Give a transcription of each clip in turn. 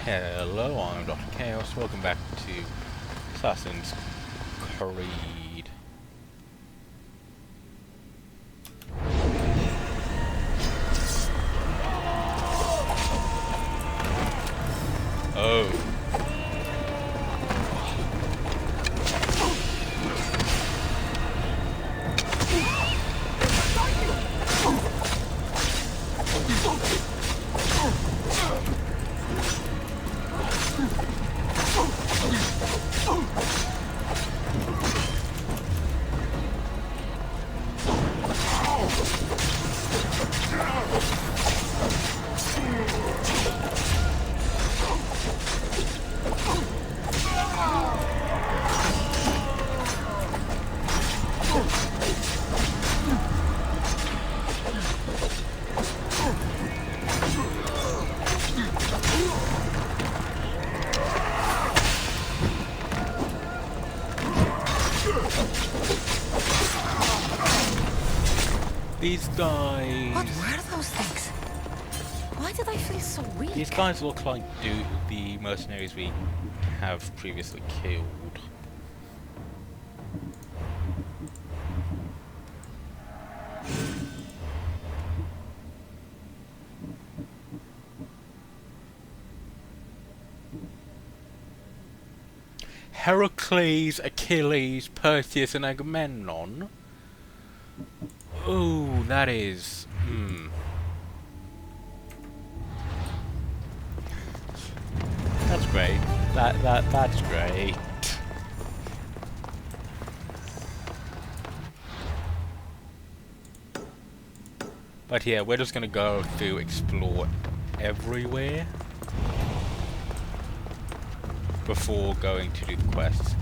Hello, I'm Dr. Chaos. Welcome back to Assassin's Creed. Oh. These guys... What were those things? Why did I feel so weak? These guys look like the mercenaries we have previously killed. Heracles, Achilles, Perseus and Agamemnon? Ooh, that is... That's great. That's great. But yeah, we're just gonna go to explore everywhere before going to do the quests.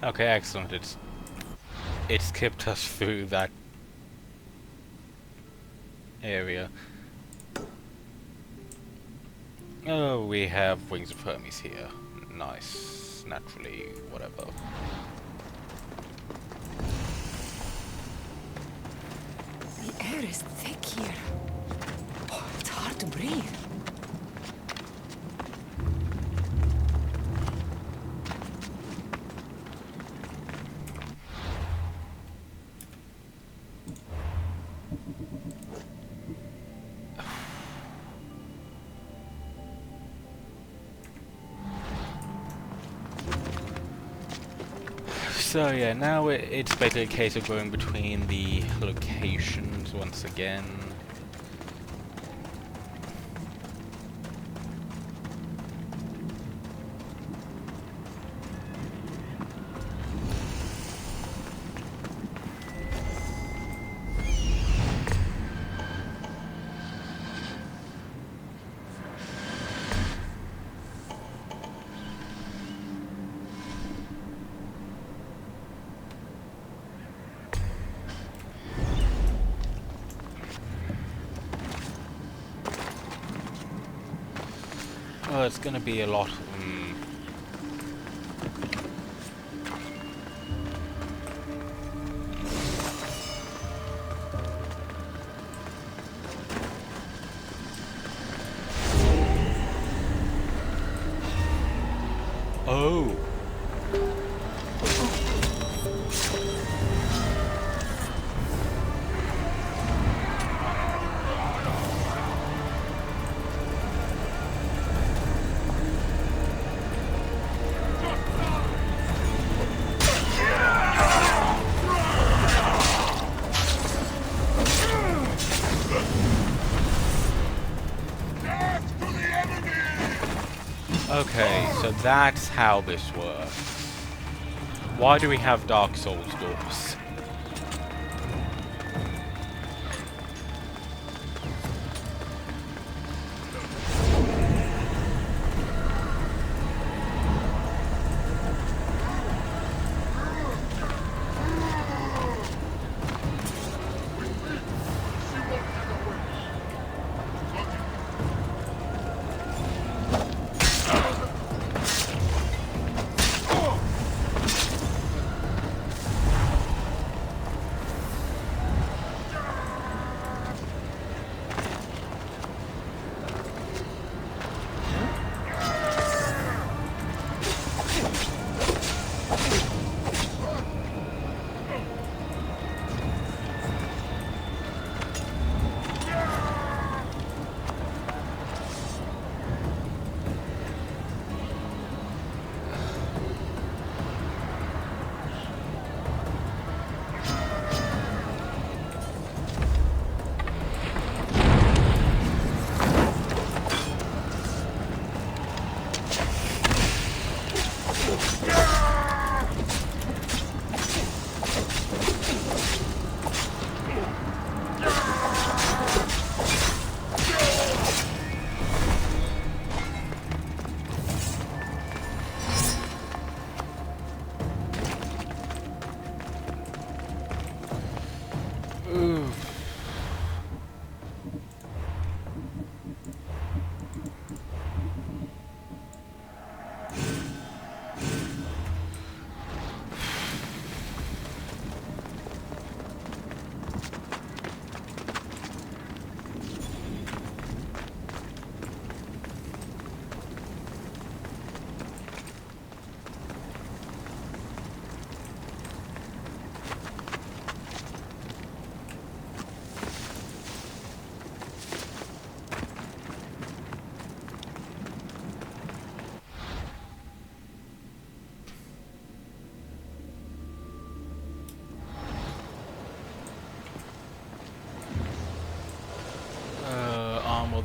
Okay, excellent. It skipped us through that area. Oh, we have Wings of Hermes here. Nice. Naturally, whatever. The air is thick here. Oh, it's hard to breathe. So yeah, now it's basically a case of going between the locations once again. Oh, it's gonna be a lot. Oh. Okay, so that's how this works. Why do we have Dark Souls doors?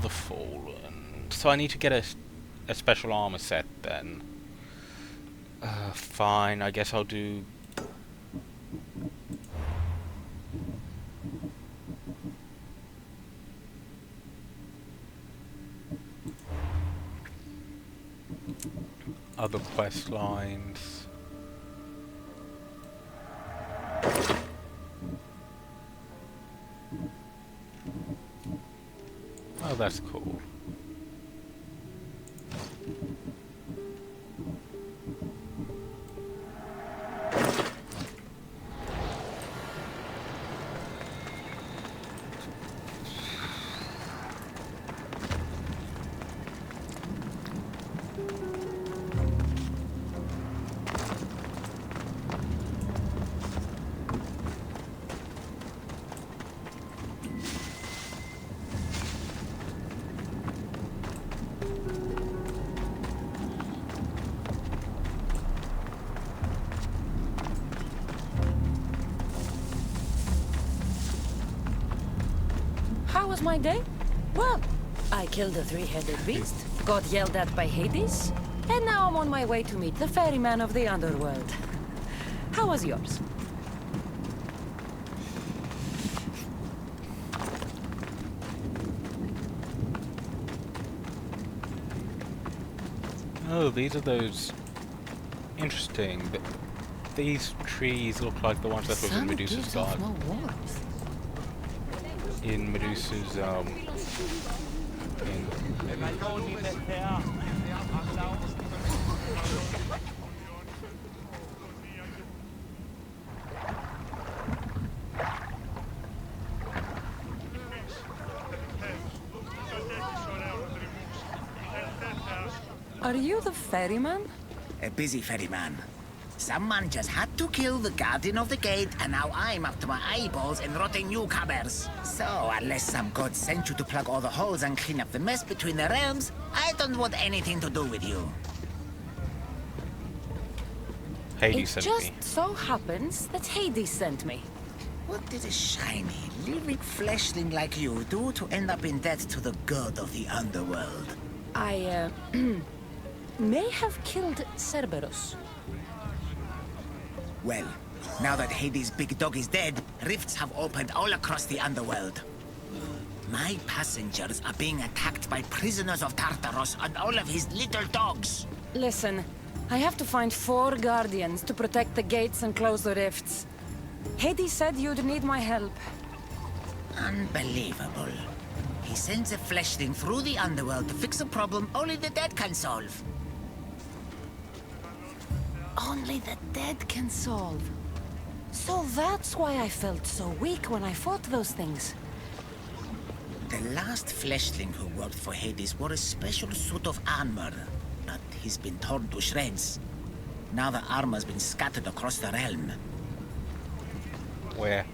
the Fallen. So I need to get a special armor set then. Fine, I guess I'll do... other quest lines. Oh, that's cool. How was my day? Well, I killed a three-headed beast, got yelled at by Hades, and now I'm on my way to meet the ferryman of the underworld. How was yours? Oh, these are those... interesting. These trees look like the ones that was in Medusa's garden. No warmth. In Medusa's, Are you the ferryman? A busy ferryman. Someone just had to kill the guardian of the gate, and now I'm up to my eyeballs in rotting newcomers. So, unless some god sent you to plug all the holes and clean up the mess between the realms, I don't want anything to do with you. Hades It sent just me. so happens that Hades sent me. What did a shiny, living fleshling like you do to end up in debt to the god of the underworld? I, may have killed Cerberus. Well, now that Hades' big dog is dead, rifts have opened all across the underworld. My passengers are being attacked by prisoners of Tartaros and all of his little dogs. Listen, I have to find 4 guardians to protect the gates and close the rifts. Hades said you'd need my help. Unbelievable. He sends a fleshling through the underworld to fix a problem only the dead can solve. Only the dead can solve. So that's why I felt so weak when I fought those things. The last fleshling who worked for Hades wore a special suit of armor, but he's been torn to shreds. Now the armor's been scattered across the realm. Where?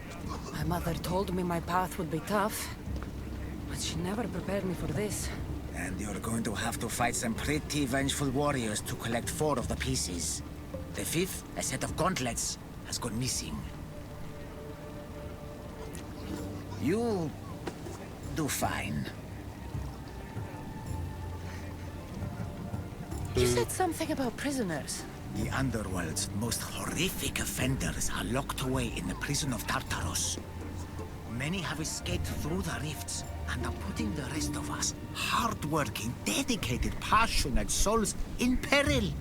My mother told me my path would be tough, but she never prepared me for this. And you're going to have to fight some pretty vengeful warriors to collect 4 of the pieces. The 5th, a set of gauntlets, has gone missing. You'll do fine. You said something about prisoners. The underworld's most horrific offenders are locked away in the prison of Tartaros. Many have escaped through the rifts and are putting the rest of us, hard-working, dedicated, passionate souls, in peril.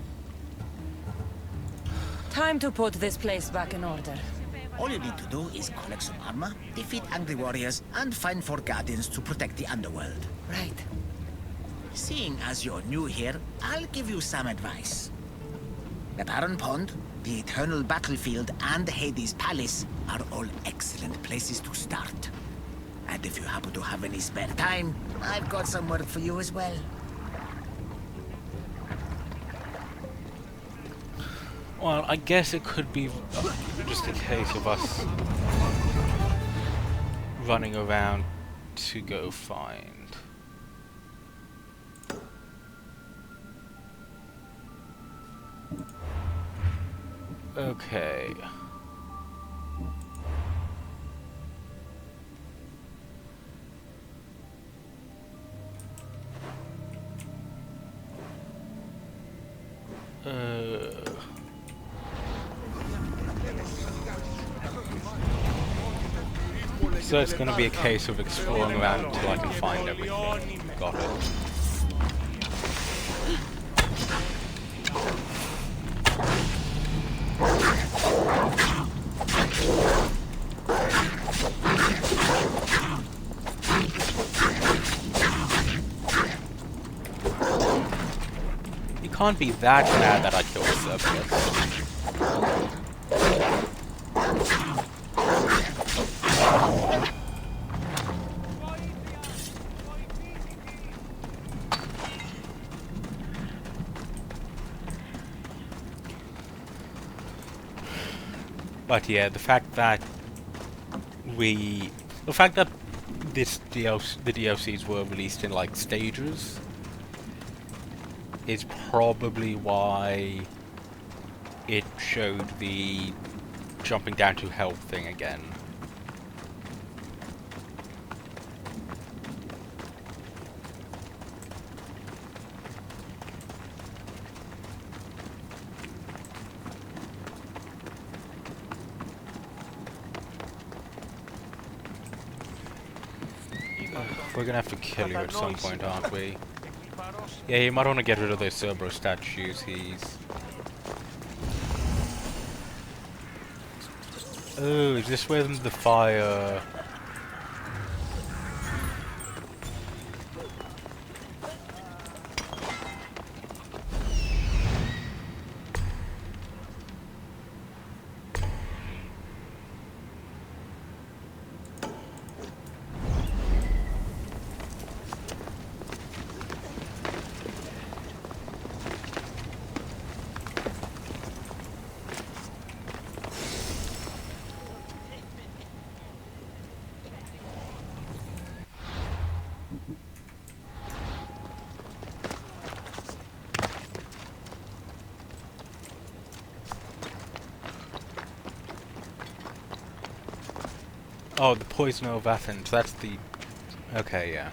Time to put this place back in order. All you need to do is collect some armor, defeat angry warriors, and find 4 guardians to protect the underworld. Right. Seeing as you're new here, I'll give you some advice. The Barren Pond, the Eternal Battlefield, and Hades Palace are all excellent places to start. And if you happen to have any spare time, I've got some work for you as well. Well, I guess it could be just a case of us running around to go find. Okay. So it's gonna be a case of exploring around until I can find everything. Got it. You can't be that mad that I killed Cerberus. But yeah, the fact that this the DLCs were released in like stages is probably why it showed the jumping down to hell thing again. We're gonna have to kill you at some point, aren't we? Yeah, you might want to get rid of those Cerberus statues. Oh, is this where the fire... Oh, the poison of Athens, that's the... Okay, yeah.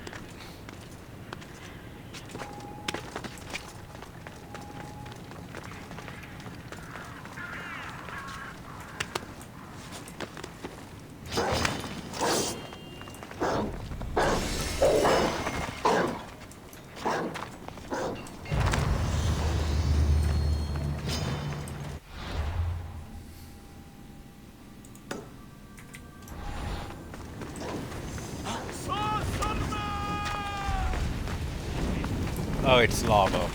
Oh, it's lava.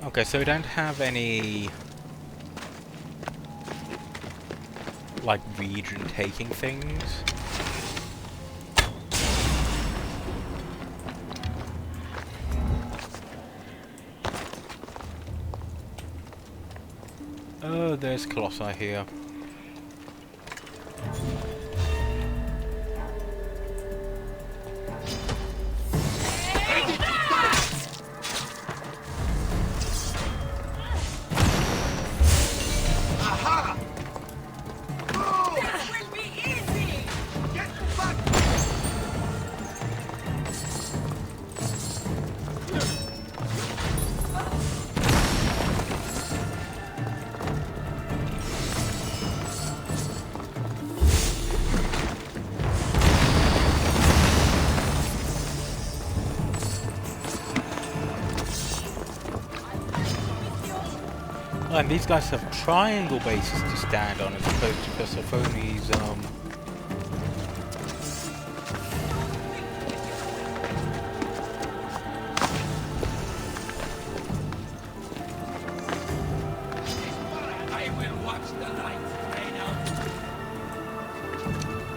Okay, so we don't have any... like, region-taking things. Oh, there's Colossi here. And these guys have triangle bases to stand on as opposed to Persephone's,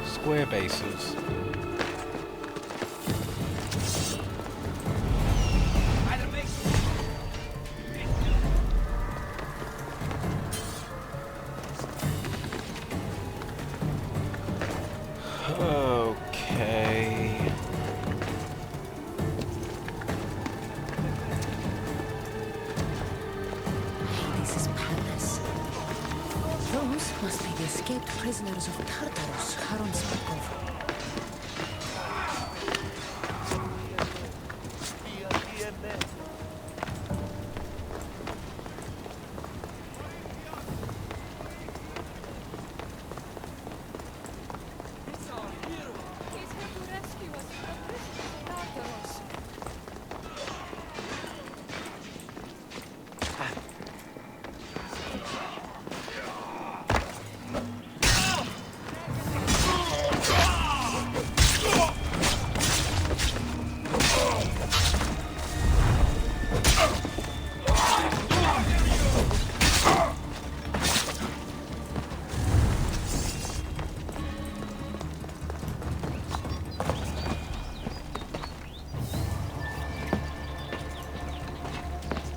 square bases. Okay. Hades' palace. Those must be the escaped prisoners of Tartarus Charon spoke of.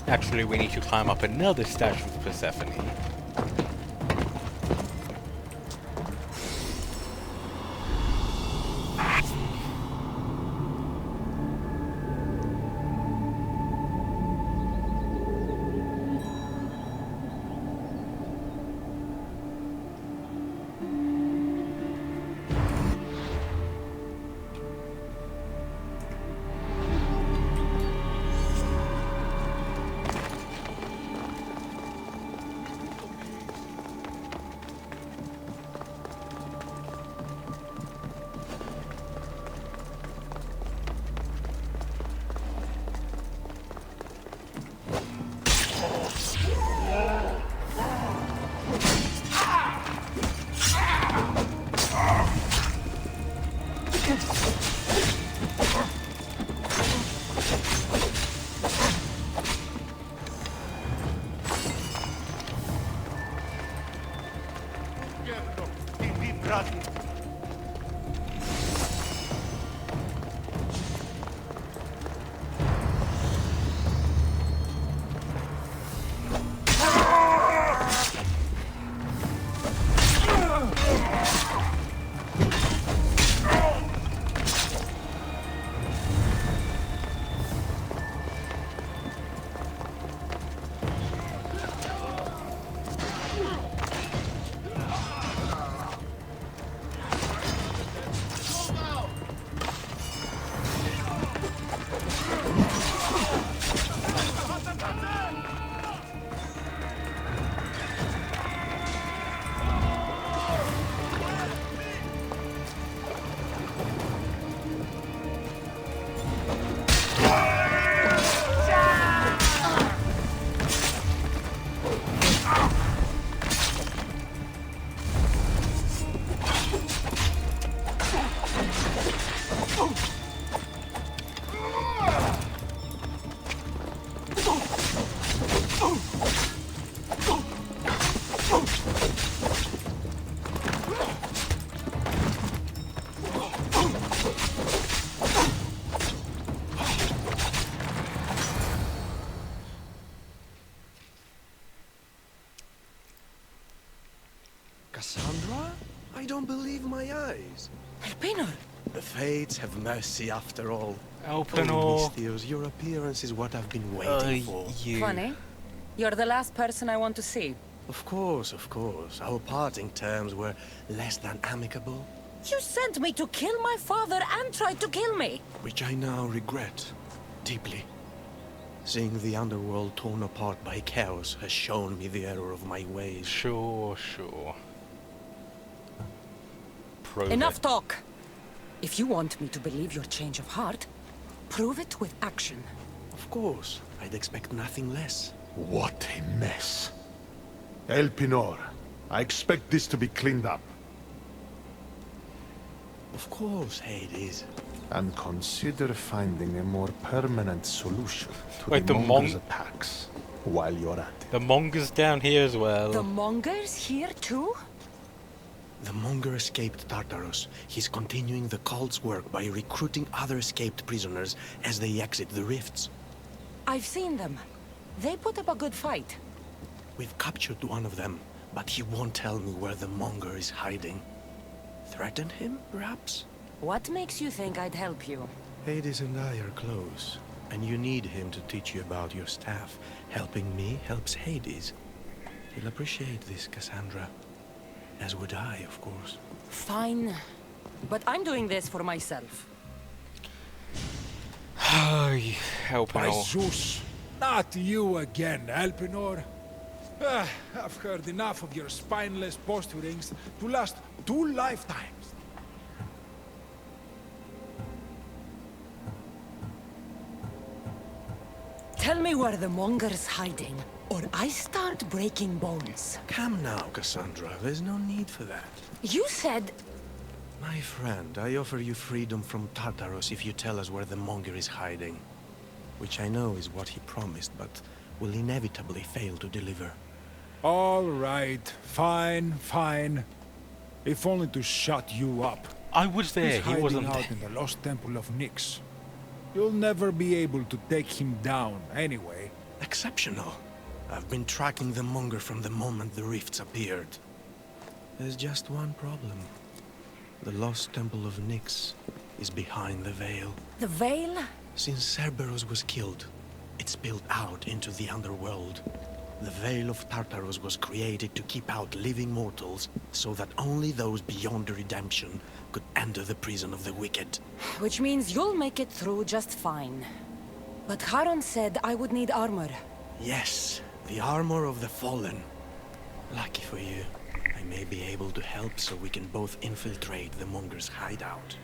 Actually, we need to climb up another statue of Persephone. Cassandra? I don't believe my eyes. Elpenor! The fates have mercy after all. Oh, Elpenor. Misthios, your appearance is what I've been waiting for. You. Funny. You're the last person I want to see. Of course, of course. Our parting terms were less than amicable, You sent me to kill my father and tried to kill me. which I now regret deeply. Seeing the underworld torn apart by chaos has shown me the error of my ways. Sure, sure. Prove Enough it. talk. If you want me to believe your change of heart, prove it with action. Of course, I'd expect nothing less. What a mess. Elpenor, I expect this to be cleaned up. Of course, Hades. And consider finding a more permanent solution to Wait, the the Mongers' Mong- attacks while you're at it. The Monger's down here as well. The Mongers here too? The Monger escaped Tartarus. He's continuing the cult's work by recruiting other escaped prisoners as they exit the rifts. I've seen them. They put up a good fight. We've captured one of them, but he won't tell me where the Monger is hiding. Threaten him, perhaps? What makes you think I'd help you? Hades and I are close, and you need him to teach you about your staff. Helping me helps Hades. He'll appreciate this, Cassandra. As would I, of course. Fine. But I'm doing this for myself. Ay, By Elpenor. Zeus, not you again, Elpenor. I've heard enough of your spineless posturings to last 2 lifetimes. Tell me where the Monger's hiding, or I start breaking bones. Come now, Cassandra. There's no need for that. You said... My friend, I offer you freedom from Tartarus if you tell us where the Monger is hiding. Which I know is what he promised, but will inevitably fail to deliver. All right, fine. If only to shut you up. I was there, He's he hiding wasn't out there. in the lost temple of Nyx. You'll never be able to take him down, anyway. Exceptional. I've been tracking the Monger from the moment the rifts appeared. There's just one problem. The lost temple of Nyx is behind the veil. The Veil? Since Cerberus was killed, it spilled out into the underworld. The Veil of Tartarus was created to keep out living mortals, so that only those beyond redemption could enter the prison of the wicked. Which means you'll make it through just fine. But Charon said I would need armor. Yes, the armor of the fallen. Lucky for you, I may be able to help so we can both infiltrate the Monger's hideout.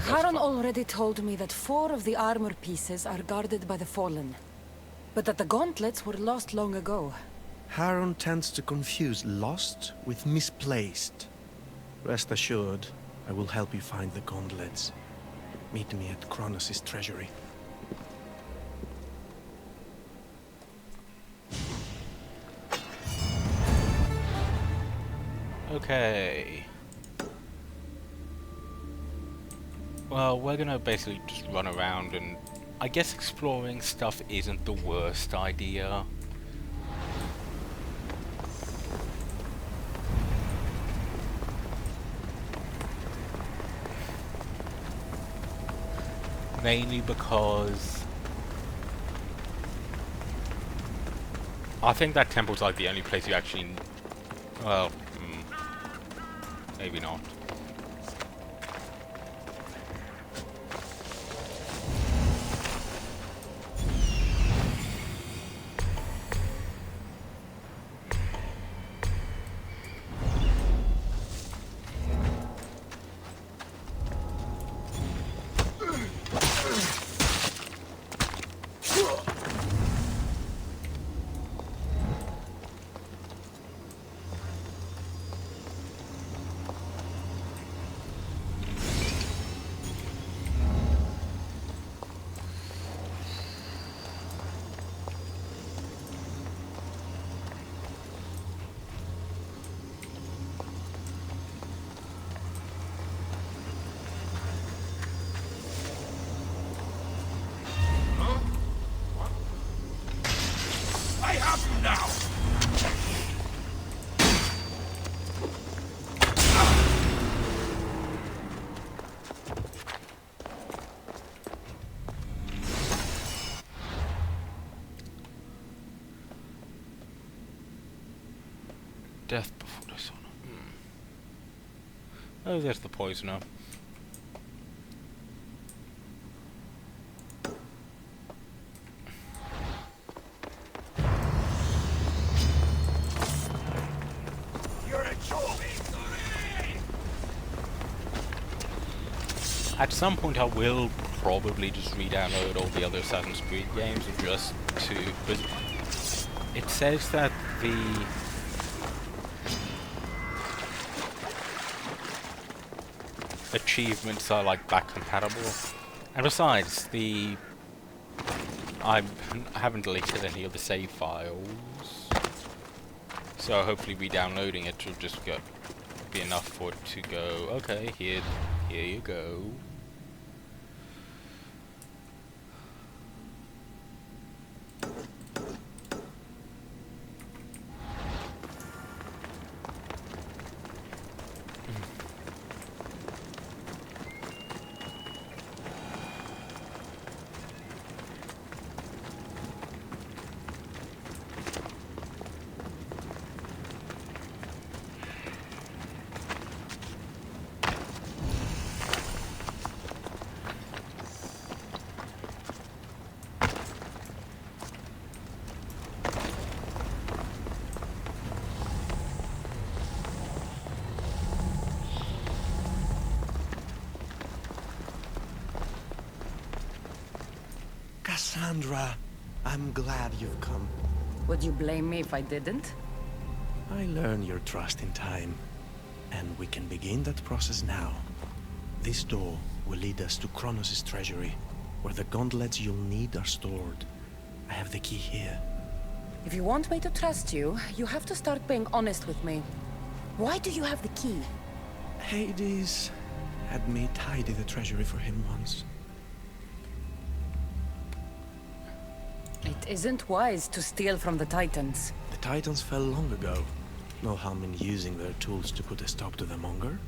Charon already told me that 4 of the armor pieces are guarded by the Fallen. But that the gauntlets were lost long ago. Charon tends to confuse lost with misplaced. Rest assured, I will help you find the gauntlets. Meet me at Kronos' treasury. Okay. Well, we're gonna basically just run around and I guess exploring stuff isn't the worst idea. Mainly because I think that temple's like the only place you actually, well, maybe not. Death before dishonor. Oh, there's the poisoner. At some point I will probably just re-download all the other Assassin's Creed games just to... But it says that the... achievements are like back compatible. And besides, I haven't deleted any of the save files. So hopefully re-downloading it will just be enough for it to go, okay, here you go. Cassandra, I'm glad you've come. Would you blame me if I didn't? I learn your trust in time, and we can begin that process now. This door will lead us to Kronos' treasury, where the gauntlets you'll need are stored. I have the key here. If you want me to trust you, you have to start being honest with me. Why do you have the key? Hades had me tidy the treasury for him once. It isn't wise to steal from the Titans. The Titans fell long ago. No harm in using their tools to put a stop to the monger.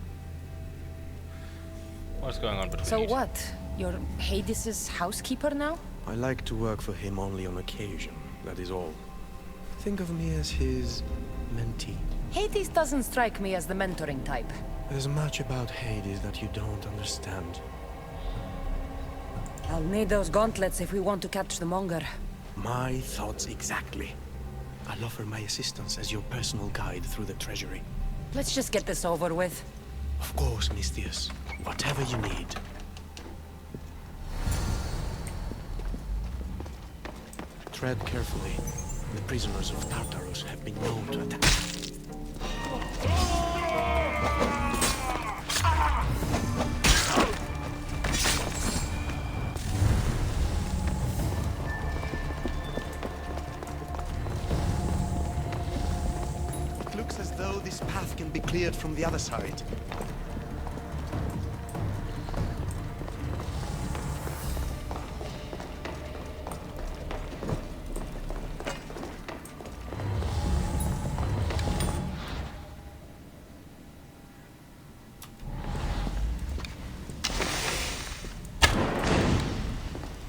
What's going on between So you two? what? You're Hades' housekeeper now? I like to work for him only on occasion, that is all. Think of me as his mentee. Hades doesn't strike me as the mentoring type. There's much about Hades that you don't understand. I'll need those gauntlets if we want to catch the monger. My thoughts exactly. I'll offer my assistance as your personal guide through the treasury. Let's just get this over with. Of course, Misthios. Whatever you need. Tread carefully. The prisoners of Tartarus have been known to attack. It looks as though this path can be cleared from the other side.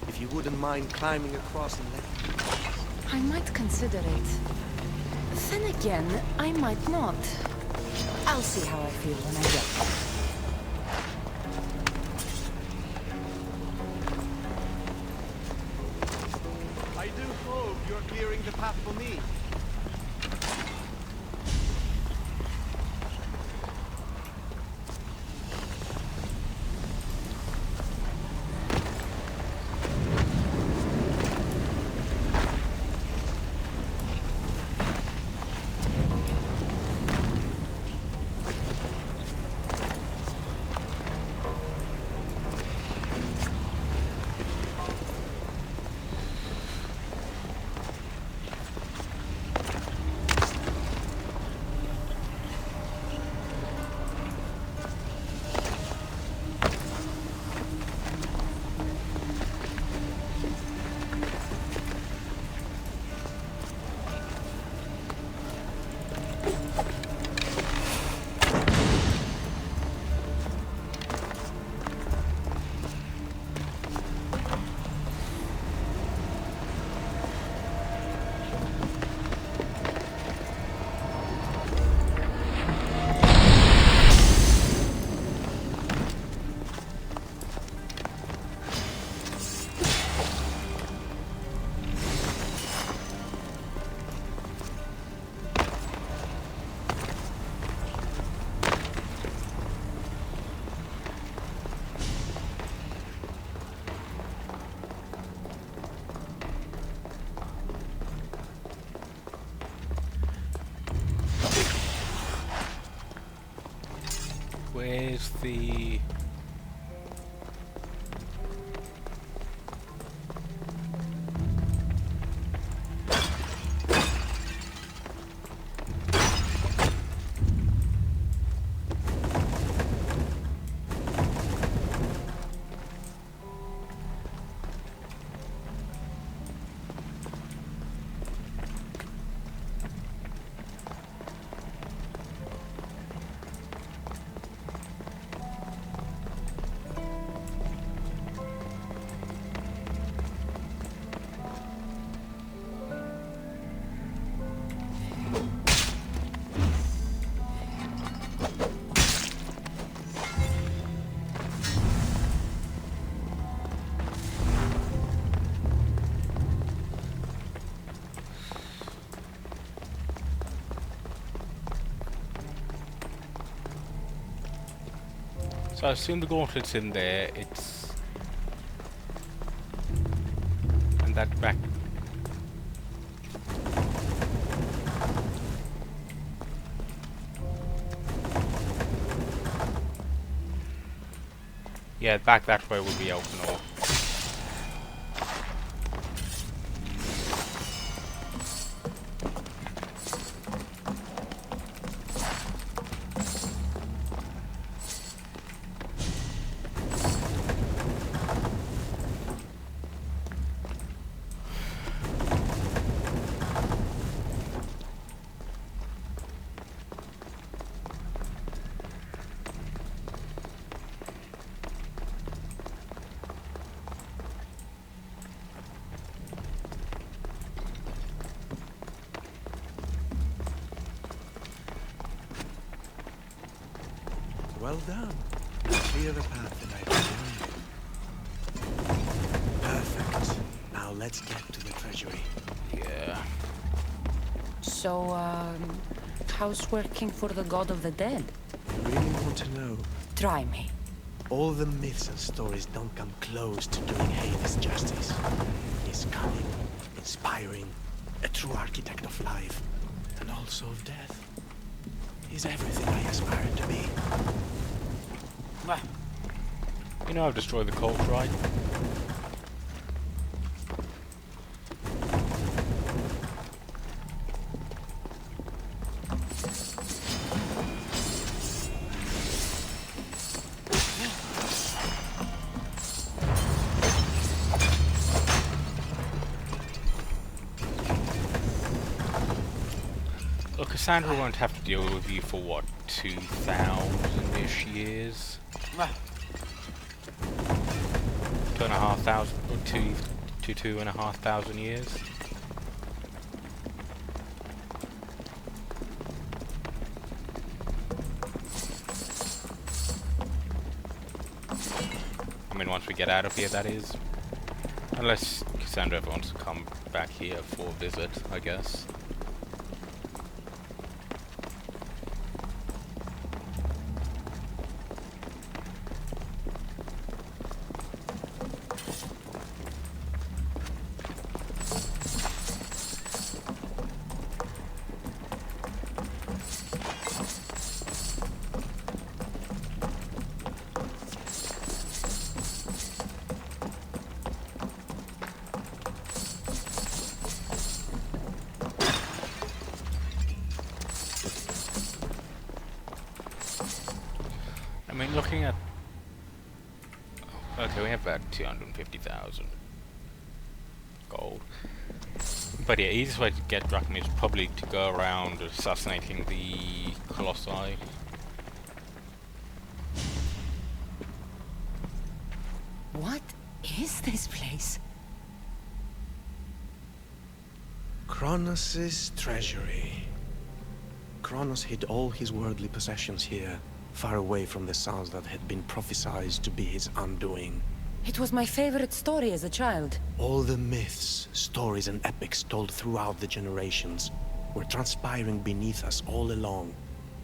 If you wouldn't mind climbing across and let... I might consider it. Then again, I might not. I'll see how I feel when I get there. I do hope you're clearing the path for me. Where's the... So I assume the gauntlet's in there, it's... And that back... Yeah, back that way would be Elpenor. Well done. Clear the path that I've shown you. Perfect. Now let's get to the treasury. Yeah. So, how's working for the god of the dead? You really want to know? Try me. All the myths and stories don't come close to doing Hades justice. He's cunning, inspiring, a true architect of life, and also of death. He's everything I aspire to be. You know I've destroyed the cult, right? Look, Cassandra won't have to deal with you for what, 2,000-ish years? 2,500 or 2,500 years. I mean, once we get out of here, that is. Unless Cassandra ever wants to come back here for a visit, I guess. I mean, looking at... Okay, we have about 250,000 gold. But yeah, easiest way to get drachma is probably to go around assassinating the colossi. What is this place? Kronos' treasury. Kronos hid all his worldly possessions here, far away from the sounds that had been prophesied to be his undoing. It was my favorite story as a child. All the myths, stories and epics told throughout the generations were transpiring beneath us all along.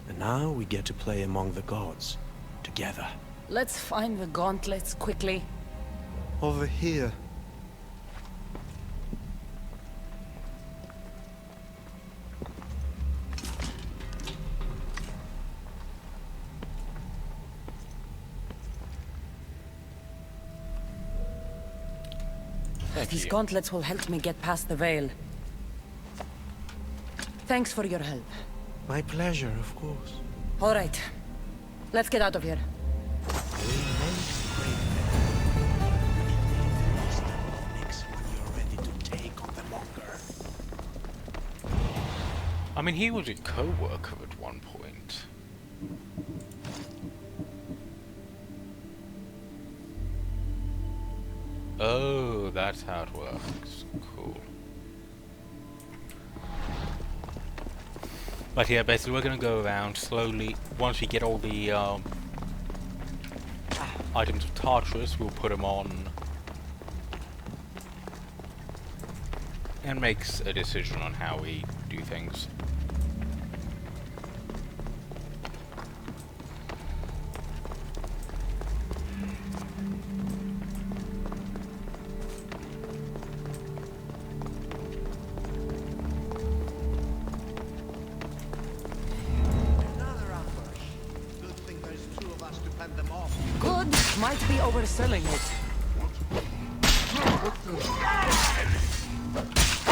And now we get to play among the gods, together. Let's find the gauntlets quickly. Over here. Thank These you. gauntlets will help me get past the veil. Thanks for your help. My pleasure, of course. All right. Let's get out of here. When you're ready to take on the monger. I mean, he was a co-worker at one point. Oh, that's how it works. Cool. But yeah, basically we're gonna go around slowly. Once we get all the items of Tartarus, we'll put them on and makes a decision on how we do things. Another ambush. Good thing there's two of us to fend them off. Good. Might be overselling it. Oh. Okay, let's see what we get here.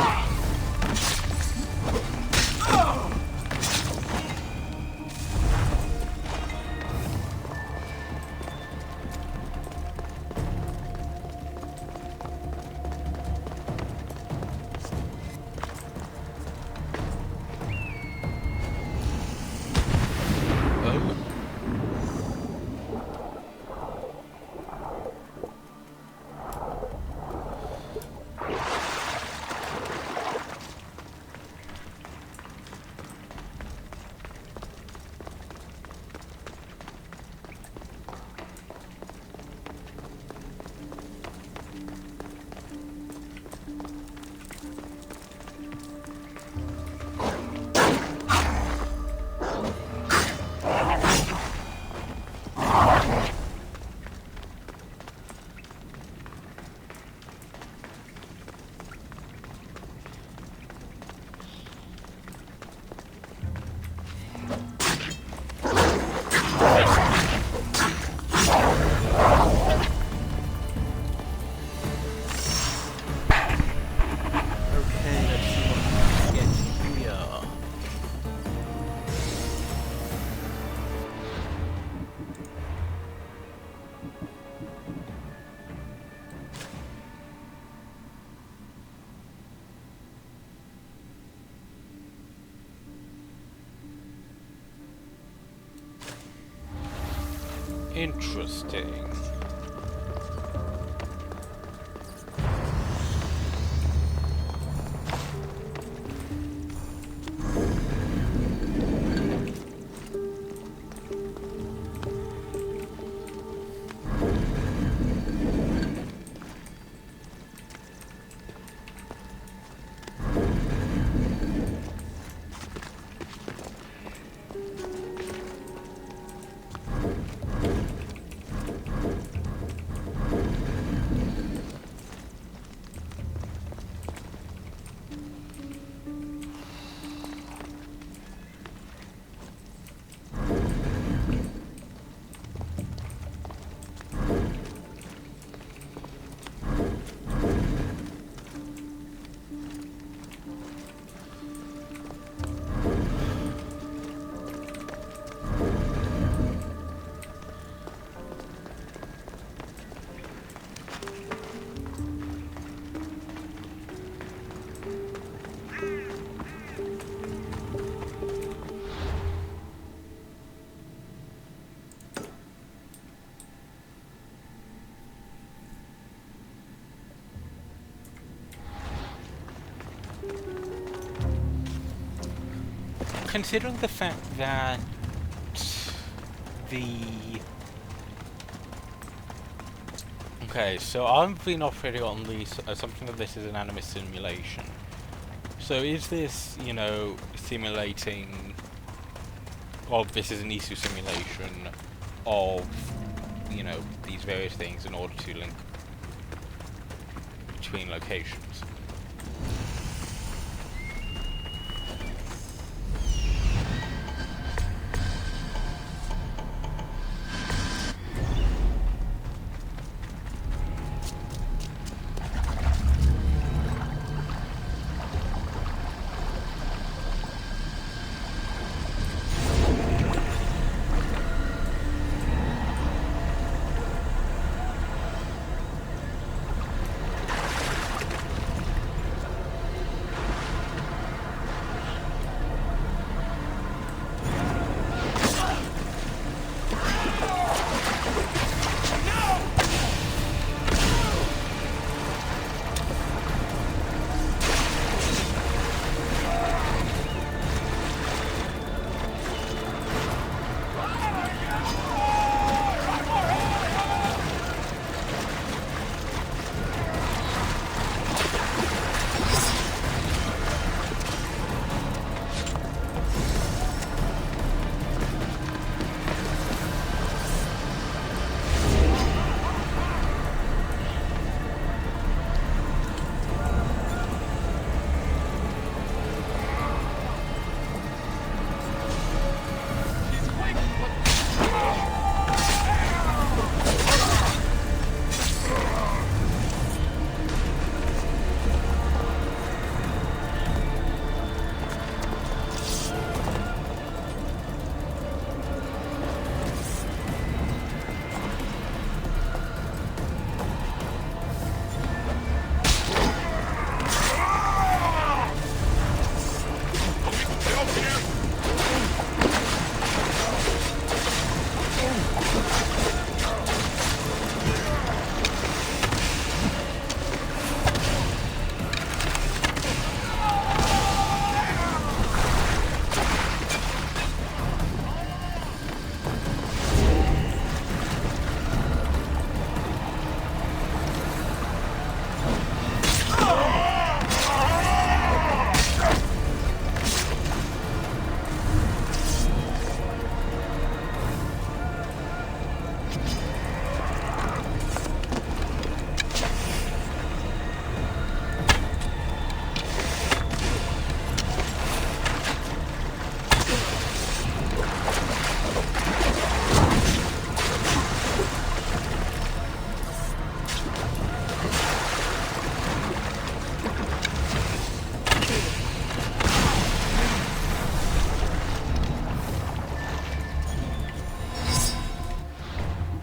Interesting. Considering the fact that the... Okay, so I've been operating on the assumption that this is an anime simulation. So is this, you know, simulating... Well, this is an Isu simulation of, you know, these various things in order to link between locations.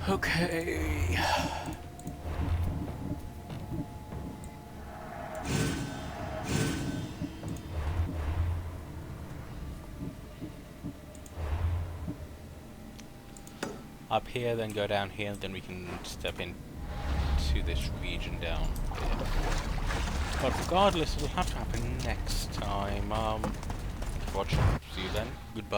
Okay. Up here, then go down here, then we can step into this region down here. But regardless, it'll have to happen next time. Thank you for watching. See you then. Goodbye.